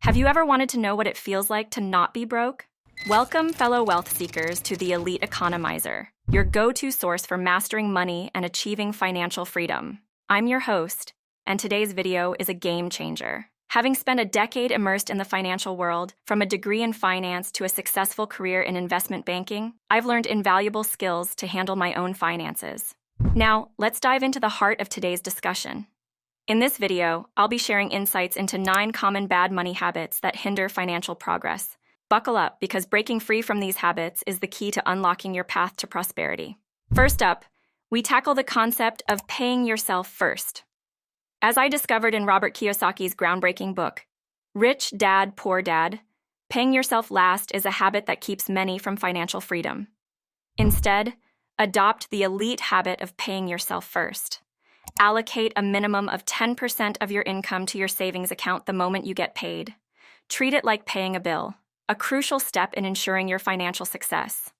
Have you ever wanted to know what it feels like to not be broke? Welcome, fellow wealth seekers, to the Elite Economizer, your go-to source for mastering money and achieving financial freedom. I'm your host, and today's video is a game changer. Having spent a decade immersed in the financial world, from a degree in finance to a successful career in investment banking, I've learned invaluable skills to handle my own finances. Now, let's dive into the heart of today's discussion. In this video, I'll be sharing insights into 9 common bad money habits that hinder financial progress. Buckle up, because breaking free from these habits is the key to unlocking your path to prosperity. First up, we tackle the concept of paying yourself first. As I discovered in Robert Kiyosaki's groundbreaking book, Rich Dad, Poor Dad, paying yourself last is a habit that keeps many from financial freedom. Instead, adopt the elite habit of paying yourself first. Allocate a minimum of 10% of your income to your savings account the moment you get paid. Treat it like paying a bill, a crucial step in ensuring your financial success.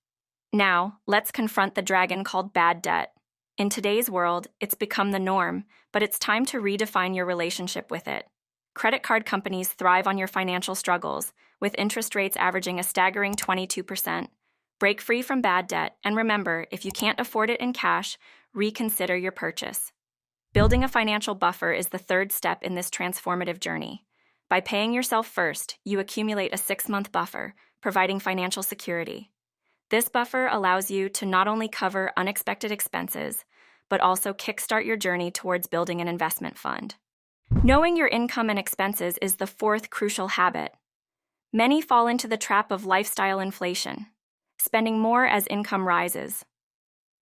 Now, let's confront the dragon called bad debt. In today's world, it's become the norm, but it's time to redefine your relationship with it. Credit card companies thrive on your financial struggles, with interest rates averaging a staggering 22%. Break free from bad debt, and remember, if you can't afford it in cash, reconsider your purchase. Building a financial buffer is the third step in this transformative journey. By paying yourself first, you accumulate a 6-month buffer, providing financial security. This buffer allows you to not only cover unexpected expenses, but also kickstart your journey towards building an investment fund. Knowing your income and expenses is the 4th crucial habit. Many fall into the trap of lifestyle inflation, spending more as income rises.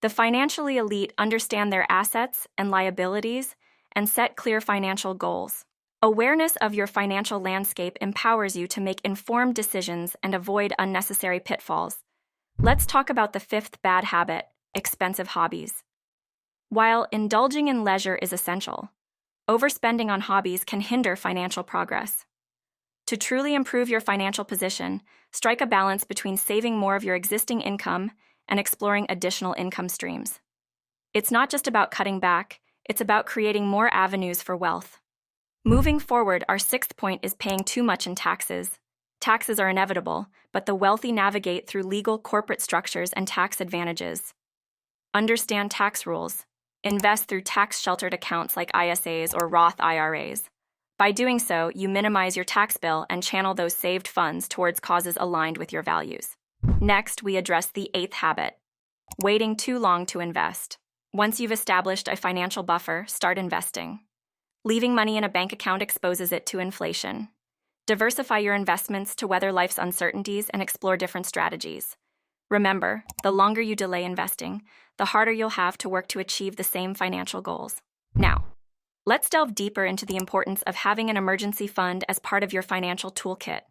The financially elite understand their assets and liabilities and set clear financial goals. Awareness of your financial landscape empowers you to make informed decisions and avoid unnecessary pitfalls. Let's talk about the 5th bad habit, expensive hobbies. While indulging in leisure is essential, overspending on hobbies can hinder financial progress. To truly improve your financial position, strike a balance between saving more of your existing income and exploring additional income streams. It's not just about cutting back, it's about creating more avenues for wealth. Moving forward, our 6th point is paying too much in taxes. Taxes are inevitable, but the wealthy navigate through legal corporate structures and tax advantages. Understand tax rules. Invest through tax-sheltered accounts like ISAs or Roth IRAs. By doing so, you minimize your tax bill and channel those saved funds towards causes aligned with your values. Next, we address the 8th habit, waiting too long to invest. Once you've established a financial buffer, start investing. Leaving money in a bank account exposes it to inflation. Diversify your investments to weather life's uncertainties and explore different strategies. Remember, the longer you delay investing, the harder you'll have to work to achieve the same financial goals. Now, let's delve deeper into the importance of having an emergency fund as part of your financial toolkit.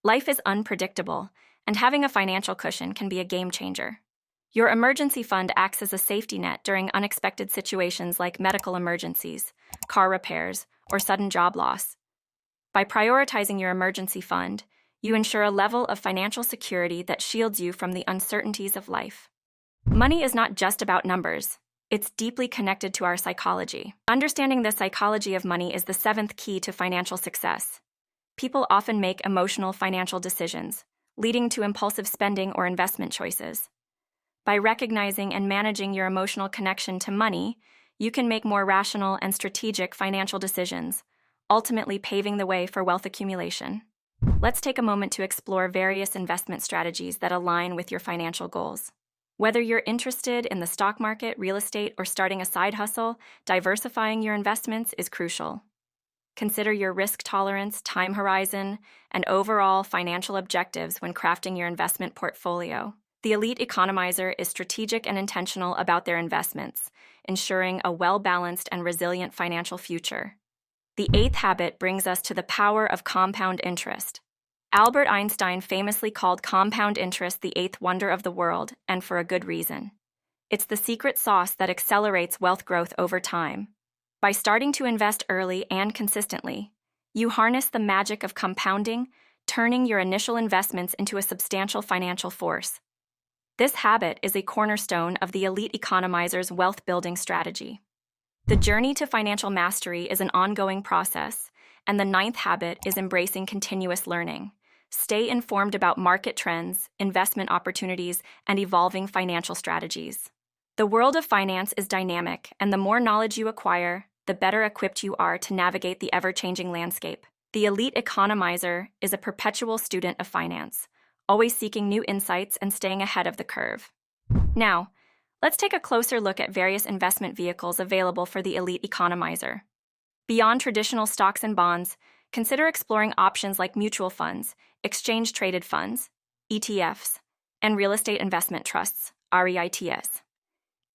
Life is unpredictable, and having a financial cushion can be a game changer. Your emergency fund acts as a safety net during unexpected situations like medical emergencies, car repairs, or sudden job loss. By prioritizing your emergency fund, you ensure a level of financial security that shields you from the uncertainties of life. Money is not just about numbers. It's deeply connected to our psychology. Understanding the psychology of money is the 7th key to financial success. People often make emotional financial decisions, leading to impulsive spending or investment choices. By recognizing and managing your emotional connection to money, you can make more rational and strategic financial decisions, ultimately paving the way for wealth accumulation. Let's take a moment to explore various investment strategies that align with your financial goals. Whether you're interested in the stock market, real estate, or starting a side hustle, diversifying your investments is crucial. Consider your risk tolerance, time horizon, and overall financial objectives when crafting your investment portfolio. The Elite Economizer is strategic and intentional about their investments, ensuring a well-balanced and resilient financial future. The 8th habit brings us to the power of compound interest. Albert Einstein famously called compound interest the 8th wonder of the world, and for a good reason. It's the secret sauce that accelerates wealth growth over time. By starting to invest early and consistently, you harness the magic of compounding, turning your initial investments into a substantial financial force. This habit is a cornerstone of the Elite Economizer's wealth-building strategy. The journey to financial mastery is an ongoing process, And the ninth habit is embracing continuous learning. Stay informed about market trends, investment opportunities, and evolving financial strategies. The world of finance is dynamic, and the more knowledge you acquire, the better equipped you are to navigate the ever-changing landscape. The elite economizer is a perpetual student of finance, always seeking new insights and staying ahead of the curve. Now, let's take a closer look at various investment vehicles available for the elite economizer. Beyond traditional stocks and bonds, consider exploring options like mutual funds, exchange-traded funds, ETFs, and real estate investment trusts, REITs.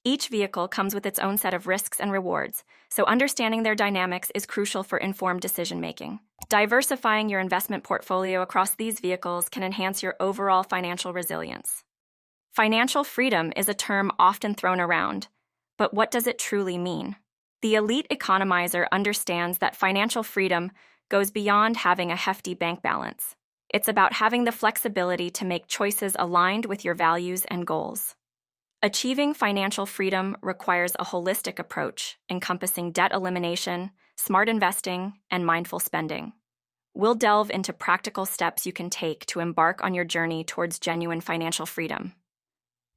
Each vehicle comes with its own set of risks and rewards, so understanding their dynamics is crucial for informed decision-making. Diversifying your investment portfolio across these vehicles can enhance your overall financial resilience. Financial freedom is a term often thrown around, but what does it truly mean? The elite economizer understands that financial freedom goes beyond having a hefty bank balance. It's about having the flexibility to make choices aligned with your values and goals. Achieving financial freedom requires a holistic approach encompassing debt elimination, smart investing, and mindful spending. We'll delve into practical steps you can take to embark on your journey towards genuine financial freedom.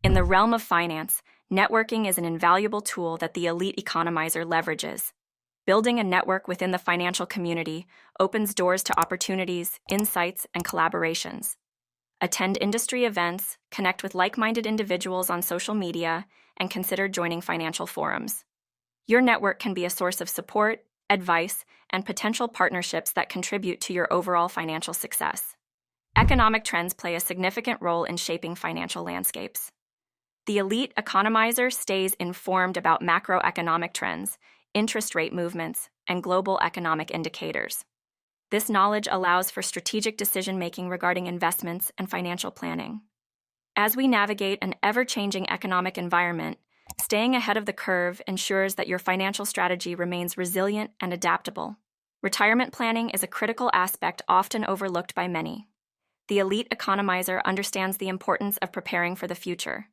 In the realm of finance, networking is an invaluable tool that the elite economizer leverages. Building a network within the financial community opens doors to opportunities, insights, and collaborations. Attend industry events, connect with like-minded individuals on social media, and consider joining financial forums. Your network can be a source of support, advice, and potential partnerships that contribute to your overall financial success. Economic trends play a significant role in shaping financial landscapes. The elite economizer stays informed about macroeconomic trends, interest rate movements, and global economic indicators. This knowledge allows for strategic decision-making regarding investments and financial planning. As we navigate an ever-changing economic environment, staying ahead of the curve ensures that your financial strategy remains resilient and adaptable. Retirement planning is a critical aspect often overlooked by many. The elite economizer understands the importance of preparing for the future.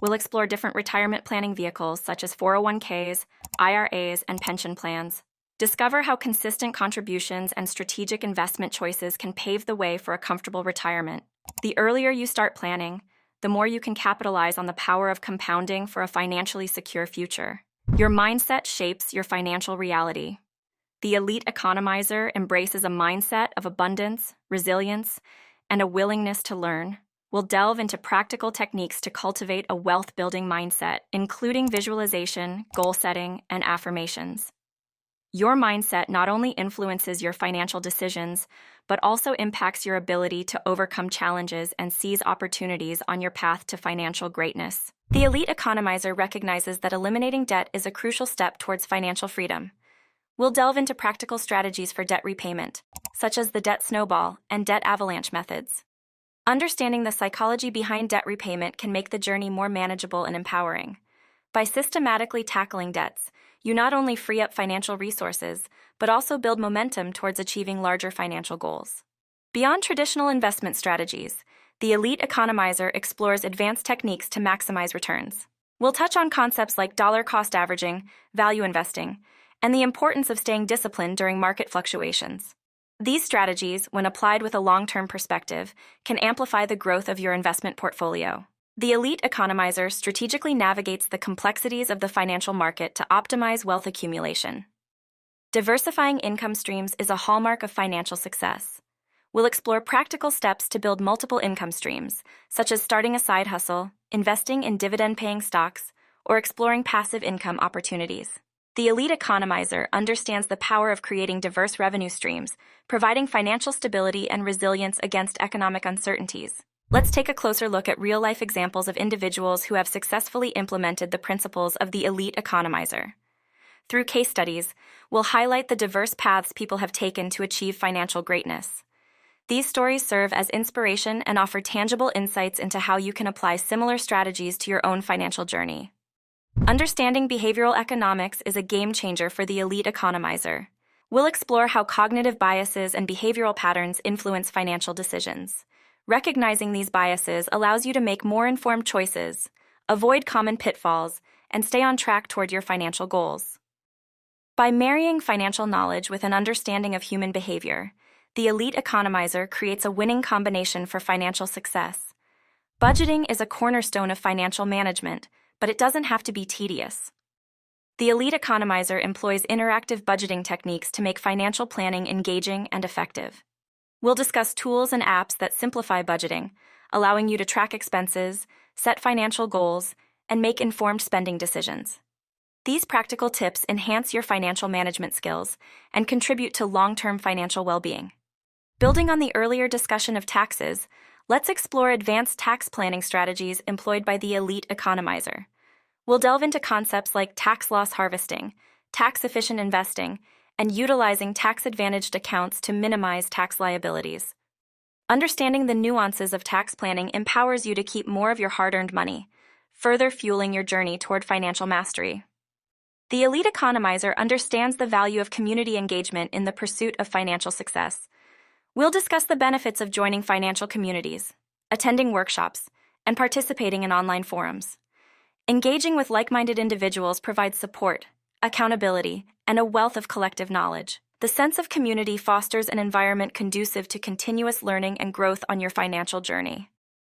We'll explore different retirement planning vehicles such as 401ks, IRAs, and pension plans. Discover how consistent contributions and strategic investment choices can pave the way for a comfortable retirement. The earlier you start planning, the more you can capitalize on the power of compounding for a financially secure future. Your mindset shapes your financial reality. The elite economizer embraces a mindset of abundance, resilience, and a willingness to learn. We'll delve into practical techniques to cultivate a wealth-building mindset, including visualization, goal setting, and affirmations. Your mindset not only influences your financial decisions, but also impacts your ability to overcome challenges and seize opportunities on your path to financial greatness. The elite economizer recognizes that eliminating debt is a crucial step towards financial freedom. We'll delve into practical strategies for debt repayment, such as the debt snowball and debt avalanche methods. Understanding the psychology behind debt repayment can make the journey more manageable and empowering. By systematically tackling debts, you not only free up financial resources, but also build momentum towards achieving larger financial goals. Beyond traditional investment strategies, the elite economizer explores advanced techniques to maximize returns. We'll touch on concepts like dollar cost averaging, value investing, and the importance of staying disciplined during market fluctuations. These strategies, when applied with a long-term perspective, can amplify the growth of your investment portfolio. The elite economizer strategically navigates the complexities of the financial market to optimize wealth accumulation. Diversifying income streams is a hallmark of financial success. We'll explore practical steps to build multiple income streams, such as starting a side hustle, investing in dividend-paying stocks, or exploring passive income opportunities. The elite economizer understands the power of creating diverse revenue streams, providing financial stability and resilience against economic uncertainties. Let's take a closer look at real-life examples of individuals who have successfully implemented the principles of the elite economizer. Through case studies, we'll highlight the diverse paths people have taken to achieve financial greatness. These stories serve as inspiration and offer tangible insights into how you can apply similar strategies to your own financial journey. Understanding behavioral economics is a game-changer for the elite economizer. We'll explore how cognitive biases and behavioral patterns influence financial decisions. Recognizing these biases allows you to make more informed choices, avoid common pitfalls, and stay on track toward your financial goals. By marrying financial knowledge with an understanding of human behavior, the Elite Economizer creates a winning combination for financial success. Budgeting is a cornerstone of financial management, but it doesn't have to be tedious. The Elite Economizer employs interactive budgeting techniques to make financial planning engaging and effective. We'll discuss tools and apps that simplify budgeting, allowing you to track expenses, set financial goals, and make informed spending decisions. These practical tips enhance your financial management skills and contribute to long-term financial well-being. Building on the earlier discussion of taxes, let's explore advanced tax planning strategies employed by the Elite Economizer. We'll delve into concepts like tax loss harvesting, tax-efficient investing, and utilizing tax-advantaged accounts to minimize tax liabilities. Understanding the nuances of tax planning empowers you to keep more of your hard-earned money, further fueling your journey toward financial mastery. The Elite Economizer understands the value of community engagement in the pursuit of financial success. We'll discuss the benefits of joining financial communities, attending workshops, and participating in online forums. Engaging with like-minded individuals provides support, accountability, and a wealth of collective knowledge. The sense of community fosters an environment conducive to continuous learning and growth on your financial journey.